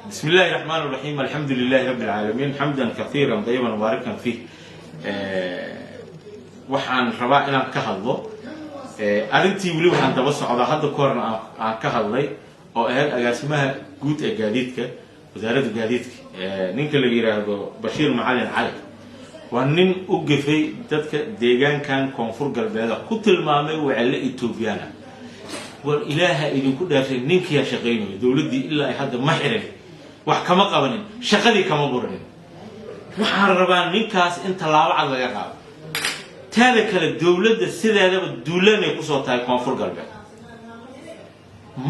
بسم الله الرحمن الرحيم. الحمد لله رب العالمين حمدا كثيرا طيبا مباركا فيه. waxaan rabaa inaan ka hadlo arintii wali waxaan daba socdaa hadda koorna aan ka hadlay oo ahayd agaasimaha guud ee gaadiidka wasaaradda gaadiidka ninka la yiraahdo Bashiir Macalin Cali waa nin u gafay dadka deegaankan koonfur galbeed ku tilmaamay wacala Itoobiyana wal ilaaha idinku dhaafay ninkii ya shaqeynay dawladii ilaa ay hadda ma xirin wax kama qabanin shaqadii kama buranin waxaan rabaa ninkaas in talaabo cad laga qaado taada kala dawladda sideedaba duulanay ku soo tahay koonfur galbeed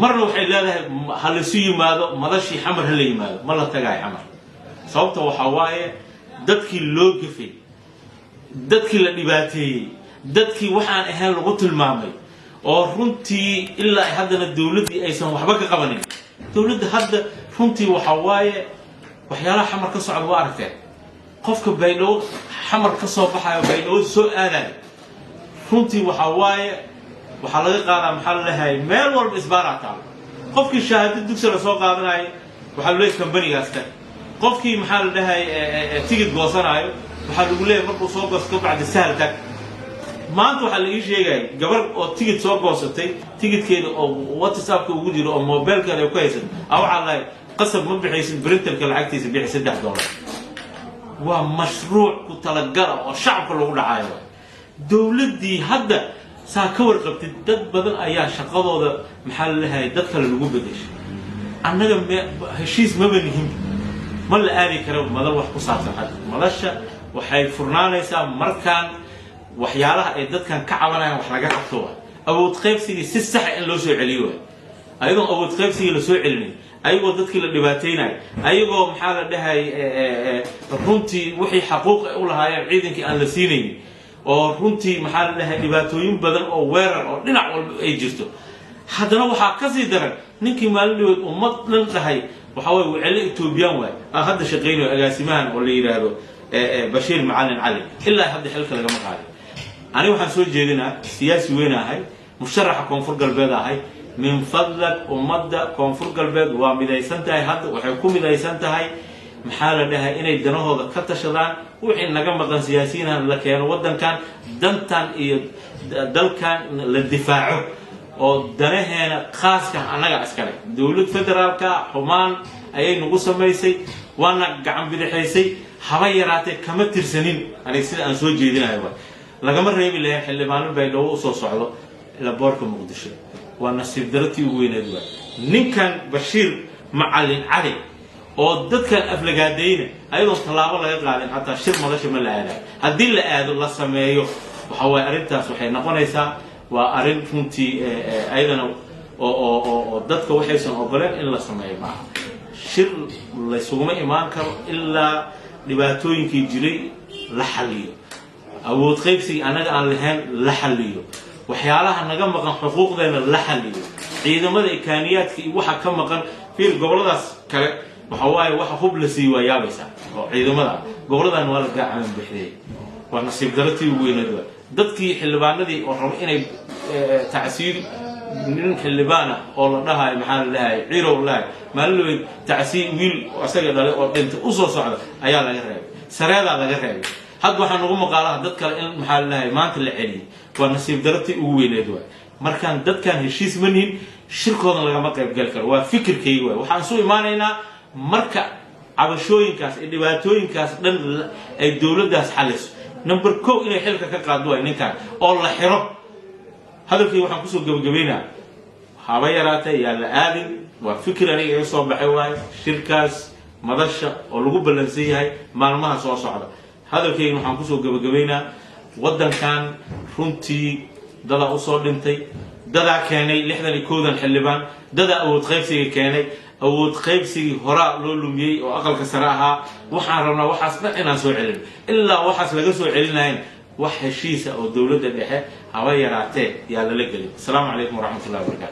marna waxay leedahay hal isu yimaado madashi xamar hal yimaado ma la tagay xamar sababta waxa waaye dadkii loo gafay dadkii la dhibaateeyay dadkii waxaan ahayn lagu tilmaamay oo runtii ilaa ay haddana dawladii aysan waxba ka qabanin dawladda hadda runtii waxa waaye waxyaalaha xamar ka socda waa aragteen qofka baydhabo xamar ka soo baxayo baydhabo soo aaday runtii waxa waaye waxa laga qaadaa maxal lahaay meel walba isbaarata qofkii shahaadada dugsiga soo qaadanay waxa loo company-gaas ka qofkii maxal lahaay ticket goosanayo waxa lagu leeyahay markuu soo goosto bacdi sahalka maanta waxa la ii sheegay gabar oo ticket soo goosatay ticketkeeda oo WhatsApp-ka ugu jiro oo mobile-keeda ku haysan waxa la qasab ma bixaysid printer-ka lacagtiisa bixi $3 waa mashruuc ku talagal oo shacabka lagu dhacayo dawladii hadda saa ka warqabtay dad badan ayaa shaqadooda maxal lahaay dadka lagu bedeshay annaga heshiis ma banihin ma la aadi karo madal wax ku saabsan hadda madasha waxay furnaanaysaa markaan waxyaalaha ay dadkan ka cabanayaan wax laga qabto awood qaybsiga si sax ah in loo soo celiyo ayadoo awood qaybsiga la soo celinay ayagoo dadkii la dhibaateynay ayagoo maxaa la dhahay runtii wixii xuquuq u lahaayeen ciidankii aan la siinay oo runtii maxaa la dhahay dhibaatooyin badan oo weerar oo dhinac walba ay jirto haddana waxa ka sii daran ninkii maalmood ummad dhan dhahay waxa way wacala Itoobiyaan way hadda shaqeynay agaasimahan oo la yiraahdo Bashiir Macalin Cali ilaa hadda xilka laga maqaalay ani waxaan soo jeedinaa siyaasi weyn ahay musharaxa koonfur galbeed ahay من فضلك ومدة كونفور قلبك ومدايسان تاي هاد وحكو مدايسان تاي محالة لها إني دنوه كتشدان وحين نقم مقان سياسيين لكيان ودن كان دنتان دل كان للدفاع ودنهينا خاص كان أنا عسكري دولة فدرال كا حمان أي نقص ميسي وانا قعم بدحيسي حويراتي كما ترسنين أنا يصير أنسوي جيدين هاي لقم الرئيب اللي حل مانو بيلو وصو صعلو إلى بورك مقدشة ونصيب درتي وين أدوى نكان بشير معلن علي أو ضد كان أفلقادين أيضا طلابة لا يطلع حتى شر ما لش من العالم هدي اللي قاد الله سماه وحوا أرنتها صحيح نقول إيسا وأرنت فنتي أيضا أو ضد كوحيسن أقولك إلا سماه معه شر لا يسومه إيمان كر إلا لباتوين كي جري لحليه أو تخيفسي أنا عن لهن لحليه waxyaalaha naga maqan xuquuqdeena la xaliyo ciidamada imkaaniyaadka waxa ka maqan fiil goboladaas kale waxa waaye waxa hub la sii waayabaysa oo ciidamada goboladan waa la gacan bixiyay waa nasiib dartii weynada dadkii xildhibaanadii oo rabo inay tacsiir nin xildhibaana oo la dhahay maxaa la dhahay ciiro laay maalin tacsiir wiil asaga dhalay oo dhinta u soo socda ayaa laga reebay sareeda laga reebay had waxaan ugu maqaalaha dad kale in maxaa la dhahay maanta la celiyay ونصيب درتي وويلدوا مركان دد كان هشيس منين شركودن لغما قيب gal karo waa fikirkay way waxaan soo iimaanayna marka cabashooyinkaas dhibaatooyinkaas dhan ay dawladdaas xaliso number 2 inay xilka ka qaado ay ninkan oo la xiro hadalkii waxaan ku soo gabagabeynaa haba yaraatay yaa la aadin waa fikir aniga ay soo baxay way shirkaas madasha oo lagu balansan yahay maalmaha soo socda hadalkii waxaan ku soo gabagabeynaa waddankan runtii dada u soo dhintay dada keenay 62 xildhibaan dada awood qaybsiga keenay awood qaybsiga hora loo lumiyay oo aqalka sare ahaa waxaan rabnaa waxaas inaan soo celin ilaa waxaas laga soo celinayn wax heshiis oo dawladda dhexe haba yaraatee yaa la galay. Assalaamu calaykum wa rahmatullahi wa barakatuh.